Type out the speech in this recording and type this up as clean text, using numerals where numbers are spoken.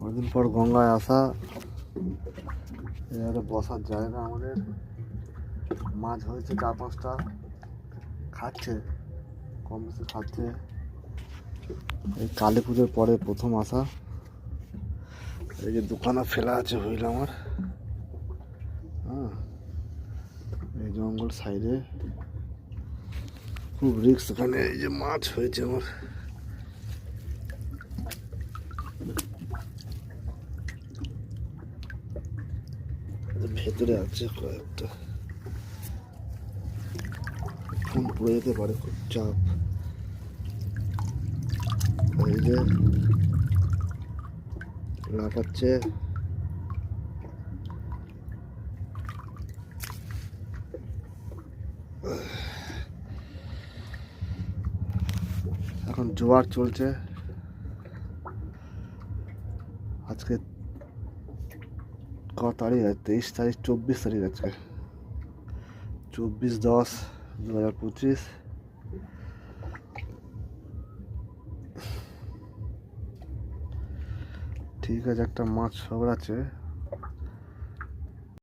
অনেকদিন পর গঙ্গায় আসা, এখানে বসার জায়গা আমাদের। মাছ হয়েছে 4-5টা, খাচ্ছে, কম বেশি খাচ্ছে। এই কালী পুজোর পরে প্রথম আসা। এই যে দোকানে ফেলা আছে হইল আমার, হ্যাঁ, এই জঙ্গল সাইডে খুব রিস্ক। এখানে এই যে মাছ হয়েছে আমার, ভেতরে আছে কয়েকটা, ফোন পড়ে যেতে পারে, খুব চাপ। এই যে লাফাচ্ছে, এখন জোয়ার চলছে। আজকে কত তারিখ? 23 তারিখ, 24 তারিখ আজকে, 24/10/2025। ঠিক আছে, একটা মাছ সবর আছে।